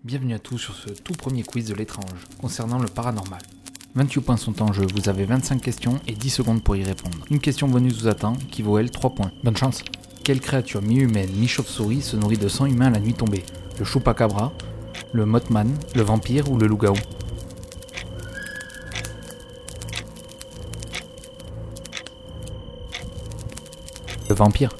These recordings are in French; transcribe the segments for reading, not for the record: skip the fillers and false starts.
Bienvenue à tous sur ce tout premier quiz de l'étrange, concernant le paranormal. 28 points sont en jeu, vous avez 25 questions et 10 secondes pour y répondre. Une question bonus vous attend, qui vaut elle 3 points. Bonne chance. Quelle créature mi-humaine, mi-chauve-souris se nourrit de sang humain la nuit tombée? Le chupacabra, le mothman, le vampire ou le loup-garou? Le vampire.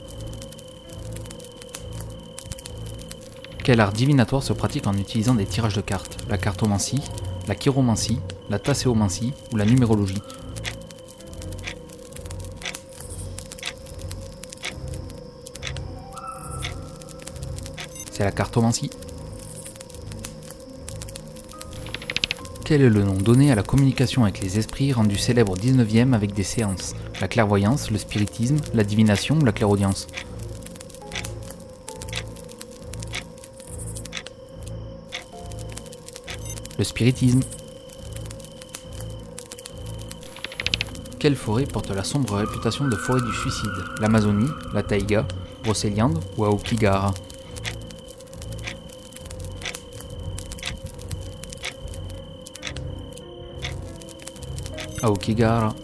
Quel art divinatoire se pratique en utilisant des tirages de cartes? La cartomancie, la chiromancie, la tasséomancie ou la numérologie? C'est la cartomancie. Quel est le nom donné à la communication avec les esprits rendu célèbre au 19e avec des séances? La clairvoyance, le spiritisme, la divination ou la clairaudience? Le spiritisme. Quelle forêt porte la sombre réputation de forêt du suicide? L'Amazonie, la taïga, Brocéliande ou Aokigahara? Aokigahara.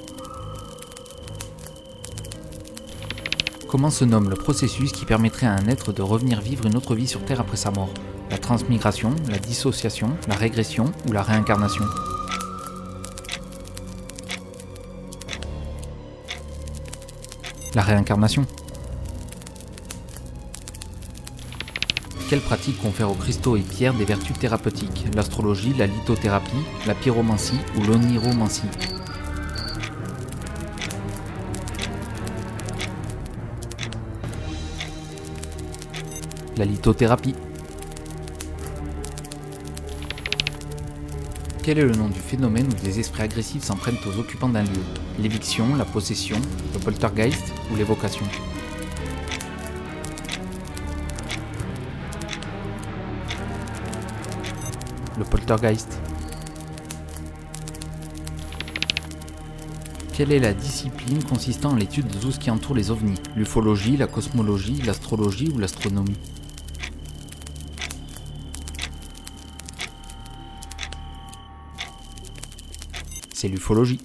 Comment se nomme le processus qui permettrait à un être de revenir vivre une autre vie sur Terre après sa mort? La transmigration, la dissociation, la régression ou la réincarnation? La réincarnation. Quelle pratique confère aux cristaux et pierres des vertus thérapeutiques? L'astrologie, la lithothérapie, la pyromancie ou l'oniromancie? La lithothérapie. Quel est le nom du phénomène où des esprits agressifs s'en prennent aux occupants d'un lieu? L'éviction, la possession, le poltergeist ou l'évocation? Le poltergeist. Quelle est la discipline consistant en l'étude de tout ce qui entoure les ovnis? L'ufologie, la cosmologie, l'astrologie ou l'astronomie? C'est l'ufologie.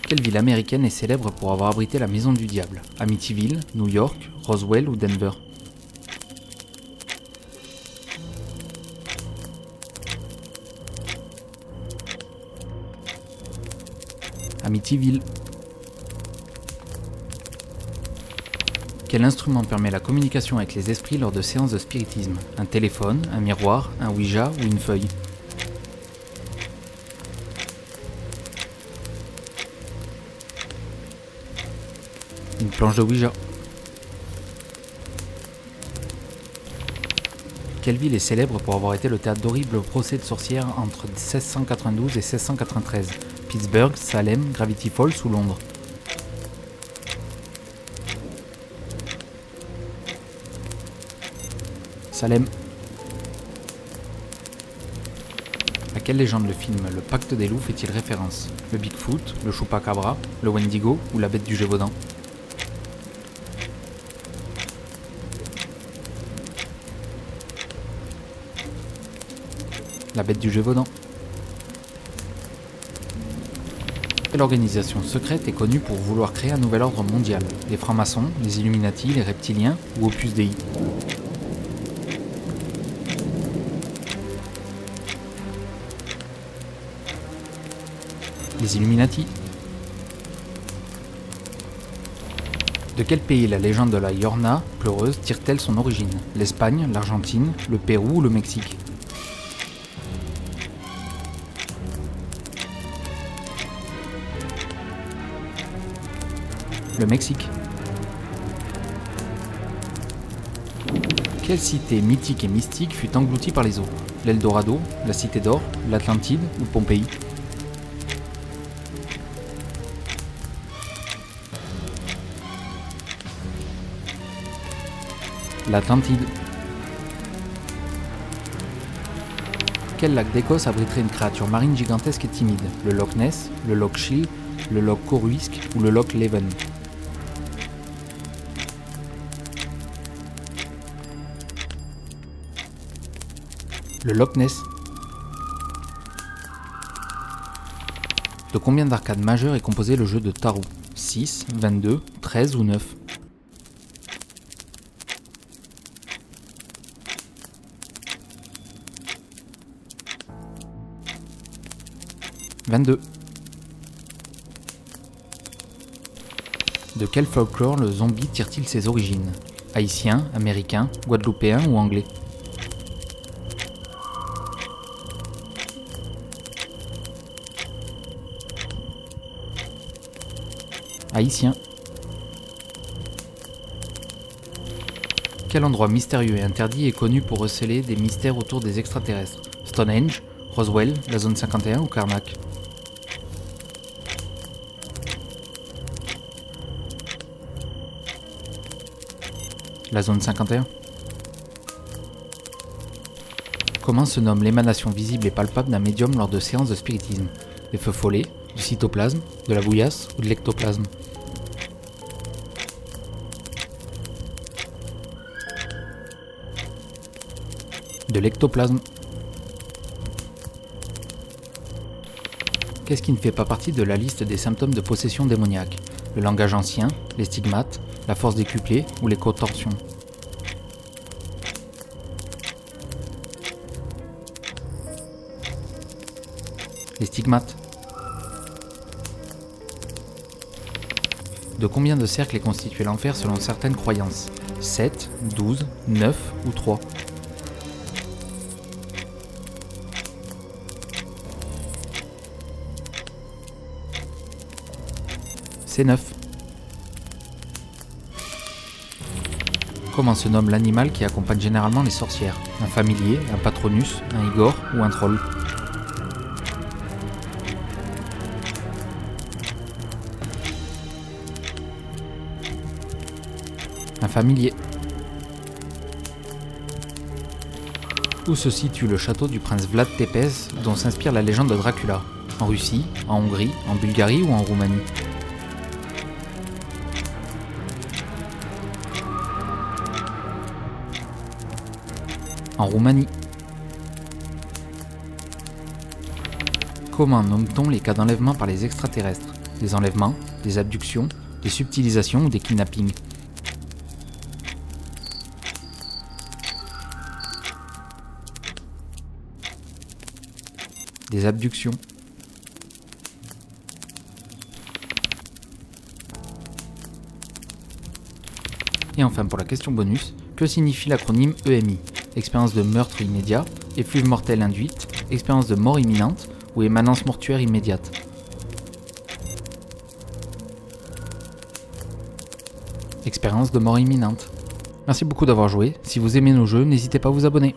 Quelle ville américaine est célèbre pour avoir abrité la Maison du Diable? Amityville, New York, Roswell ou Denver? Amityville. Quel instrument permet la communication avec les esprits lors de séances de spiritisme? Un téléphone, un miroir, un Ouija ou une feuille? Une planche de Ouija. Quelle ville est célèbre pour avoir été le théâtre d'horribles procès de sorcières entre 1692 et 1693? Pittsburgh, Salem, Gravity Falls ou Londres? Salem. À quelle légende le film Le Pacte des loups fait-il référence? Le Bigfoot, le Chupacabra, le Wendigo ou la bête du Gévaudan? La bête du Gévaudan. Quelle organisation secrète est connue pour vouloir créer un nouvel ordre mondial? Les francs-maçons, les Illuminati, les reptiliens ou Opus Dei? Les Illuminati. De quel pays la légende de la Llorona pleureuse tire-t-elle son origine? L'Espagne, l'Argentine, le Pérou ou le Mexique? Le Mexique. Quelle cité mythique et mystique fut engloutie par les eaux? L'Eldorado, la Cité d'Or, l'Atlantide ou Pompéi? L'Atlantide. Quel lac d'Écosse abriterait une créature marine gigantesque et timide? Le Loch Ness, le Loch Shiel, le Loch Corruisk ou le Loch Leven? Le Loch Ness. De combien d'arcades majeures est composé le jeu de Tarot? 6, 22, 13 ou 9? « 22. De quel folklore le zombie tire-t-il ses origines? Haïtien, américain, guadeloupéen ou anglais? Haïtien. Quel endroit mystérieux et interdit est connu pour receler des mystères autour des extraterrestres? Stonehenge, Roswell, la zone 51 ou Karnak? La zone 51. Comment se nomme l'émanation visible et palpable d'un médium lors de séances de spiritisme? Des feux follets, du cytoplasme, de la bouillasse ou de l'ectoplasme? De l'ectoplasme. Qu'est-ce qui ne fait pas partie de la liste des symptômes de possession démoniaque? Le langage ancien, les stigmates, la force décuplée ou les contorsions? Les stigmates. De combien de cercles est constitué l'enfer selon certaines croyances? 7, 12, 9 ou 3? C'est 9. Comment se nomme l'animal qui accompagne généralement les sorcières? Un familier, un patronus, un igor ou un troll? Un familier. Où se situe le château du prince Vlad Tepes dont s'inspire la légende de Dracula? En Russie, en Hongrie, en Bulgarie ou en Roumanie? En Roumanie. Comment nomme-t-on les cas d'enlèvement par les extraterrestres? Des enlèvements, des abductions, des subtilisations ou des kidnappings? Des abductions. Et enfin pour la question bonus, que signifie l'acronyme EMI? Expérience de meurtre immédiat, effluve mortelle induite, expérience de mort imminente ou émanence mortuaire immédiate? Expérience de mort imminente. Merci beaucoup d'avoir joué, si vous aimez nos jeux, n'hésitez pas à vous abonner.